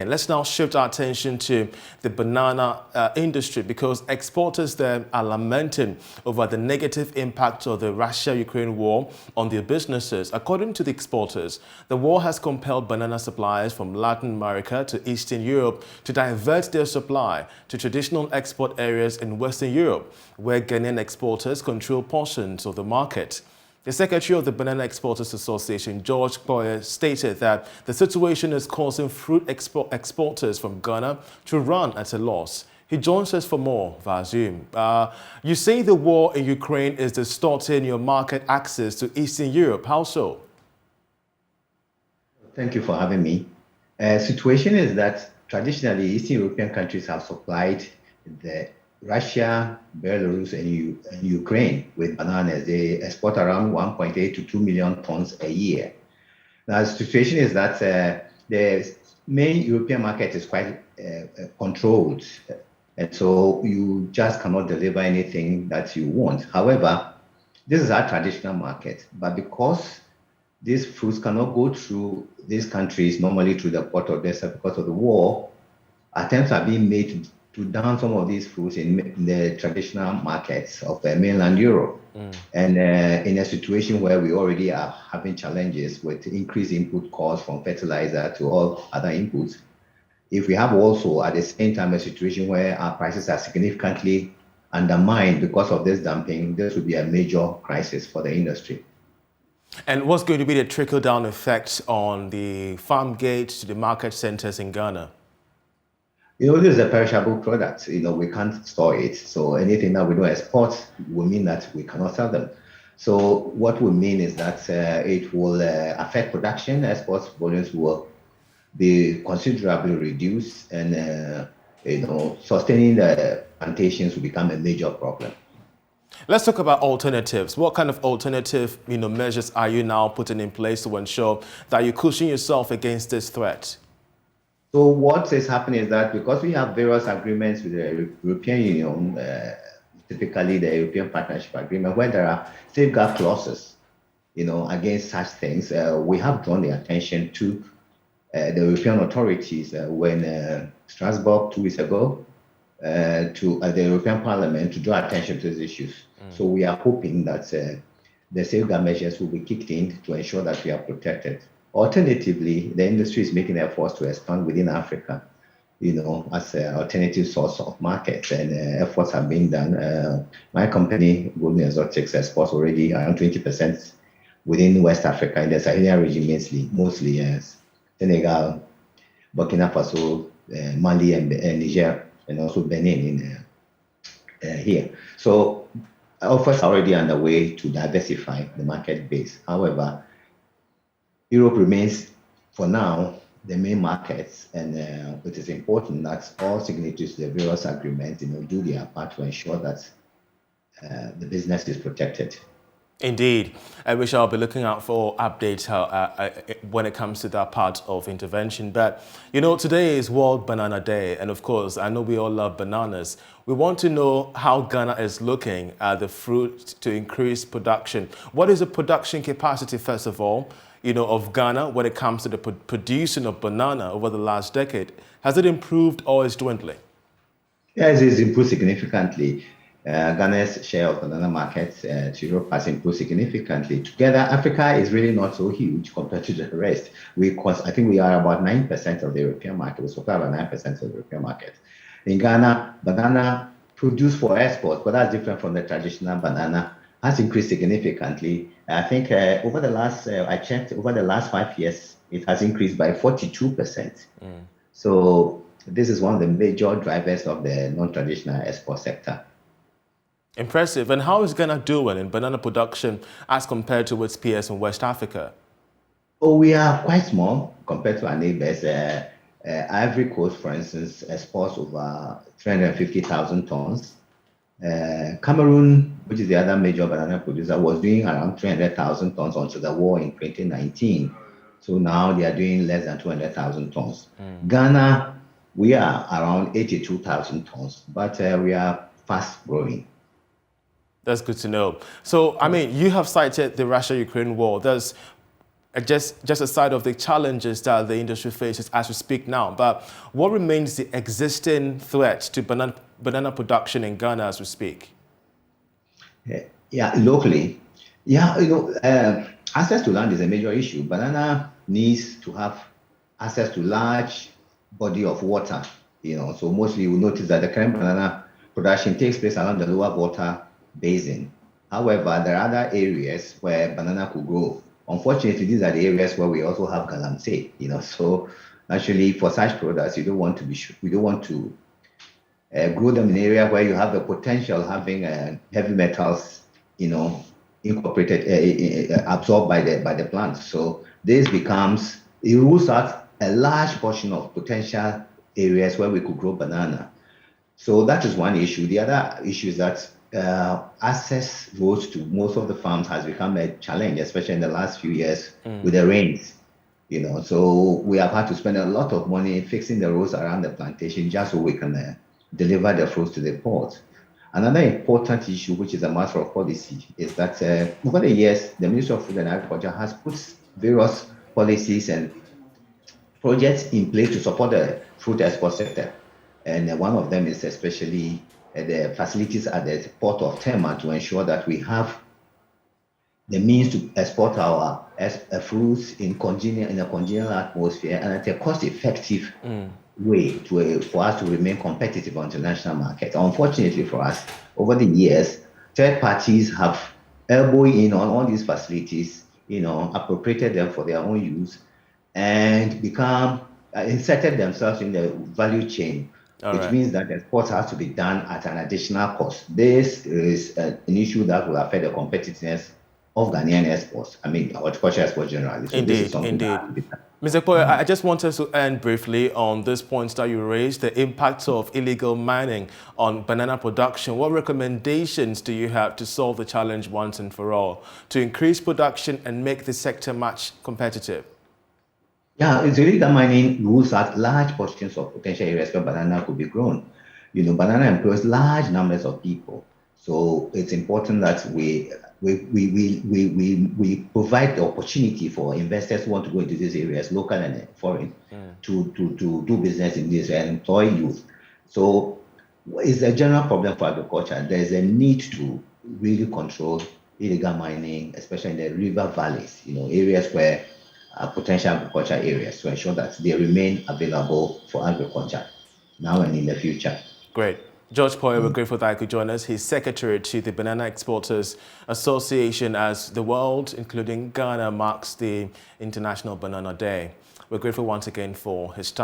And let's now shift our attention to the banana industry because exporters there are lamenting over the negative impact of the Russia-Ukraine war on their businesses. According to the exporters, the war has compelled banana suppliers from Latin America to Eastern Europe to divert their supply to traditional export areas in Western Europe, where Ghanaian exporters control portions of the market. The Secretary of the Banana Exporters Association, George Boyer, stated that the situation is causing fruit exporters from Ghana to run at a loss. He joins us for more via Zoom. You say the war in Ukraine is distorting your market access to Eastern Europe. How so? Thank you for having me. Situation is that traditionally Eastern European countries have supplied Russia, Belarus, and Ukraine with bananas. They export around 1.8 to 2 million tons a year. Now, the situation is that the main European market is quite controlled, and so you just cannot deliver anything that you want. However, this is our traditional market, but because these fruits cannot go through these countries normally through the port of Odessa because of the war, attempts are being made to down some of these fruits in the traditional markets of mainland Europe. And in a situation where we already are having challenges with increased input costs from fertilizer to all other inputs, if we have also at the same time a situation where our prices are significantly undermined because of this dumping, this would be a major crisis for the industry. And what's going to be the trickle-down effect on the farm gates to the market centers in Ghana? This is a perishable product. We can't store it. So anything that we don't export will mean that we cannot sell them. So what will mean is that it will affect production. Export volumes will be considerably reduced, and sustaining the plantations will become a major problem. Let's talk about alternatives. What kind of alternative measures are you now putting in place to ensure that you cushion yourself against this threat? So what is happening is that because we have various agreements with the European Union, typically the European Partnership Agreement, where there are safeguard clauses, against such things, we have drawn the attention to the European authorities when Strasbourg 2 weeks ago to the European Parliament to draw attention to these issues. So we are hoping that the safeguard measures will be kicked in to ensure that we are protected. Alternatively, the industry is making efforts to expand within Africa, as an alternative source of markets, and efforts are being done. My company, Golden Exotics, exports already around 20% within West Africa, in the Sahelian region, mostly Senegal, Burkina Faso, Mali, and Niger, and also Benin here. So efforts are already underway to diversify the market base. However, Europe remains, for now, the main markets, and it is important that all signatories to the various agreements do their part to ensure that the business is protected. Indeed, and we shall be looking out for updates when it comes to that part of intervention. But, today is World Banana Day, and of course, I know we all love bananas. We want to know how Ghana is looking at the fruit to increase production. What is the production capacity, first of all, of Ghana when it comes to the producing of banana over the last decade? Has it improved or is dwindling? Yes, it's improved significantly. Ghana's share of banana markets to Europe has improved significantly. Together, Africa is really not so huge compared to the rest. I think we are about 9% of the European market. We supply about 9% of the European market. In Ghana, banana produced for export, but that's different from the traditional banana, has increased significantly. I think over the last, I checked, over the last 5 years, it has increased by 42%. So this is one of the major drivers of the non-traditional export sector. Impressive. And how is Ghana doing in banana production as compared to its peers in West Africa? Oh, we are quite small compared to our neighbors. Ivory Coast, for instance, exports over 350,000 tons. Cameroon, which is the other major banana producer, was doing around 300,000 tons until the war in 2019. So now they are doing less than 200,000 tons. Ghana, we are around 82,000 tons, but we are fast growing. That's good to know. So, I mean, you have cited the Russia-Ukraine war. Does just aside of the challenges that the industry faces as we speak now, but what remains the existing threat to banana production in Ghana as we speak? Yeah, locally, access to land is a major issue. Banana needs to have access to large body of water, so mostly you notice that the current banana production takes place around the lower water basin. However, there are other areas where banana could grow. Unfortunately, these are the areas where we also have galamsey, so actually for such products, we don't want to grow them in an area where you have the potential having heavy metals, incorporated, absorbed by the plant. So this it rules out a large portion of potential areas where we could grow banana. So that is one issue. The other issue is that access roads to most of the farms has become a challenge, especially in the last few years with the rains. So we have had to spend a lot of money fixing the roads around the plantation just so we can deliver the fruits to the port. Another important issue, which is a matter of policy, is that over the years, the Ministry of Food and Agriculture has put various policies and projects in place to support the fruit export sector. And one of them is especially the facilities at the port of Tema to ensure that we have the means to export our fruits in a congenial atmosphere and at a cost-effective way for us to remain competitive on the international market. Unfortunately for us, over the years, third parties have elbowed in on all these facilities, appropriated them for their own use, and inserted themselves in the value chain, which means that the export has to be done at an additional cost. This is an issue that will affect the competitiveness of Ghanaian exports. I mean, horticulture exports generally. So indeed. Mr. Poye, I just want us to end briefly on this point that you raised, the impact of illegal mining on banana production. What recommendations do you have to solve the challenge once and for all, to increase production and make the sector much competitive? Yeah, it's illegal mining rules out large portions of potential areas where banana could be grown. Banana employs large numbers of people. So it's important that we provide the opportunity for investors who want to go into these areas, local and foreign, to do business in this and employ youth. So it's a general problem for agriculture. There's a need to really control illegal mining, especially in the river valleys, areas where potential agriculture areas, to ensure that they remain available for agriculture now and in the future. Great. George Poye, we're grateful that you could join us. He's secretary to the Banana Exporters Association as the world, including Ghana, marks the International Banana Day. We're grateful once again for his time.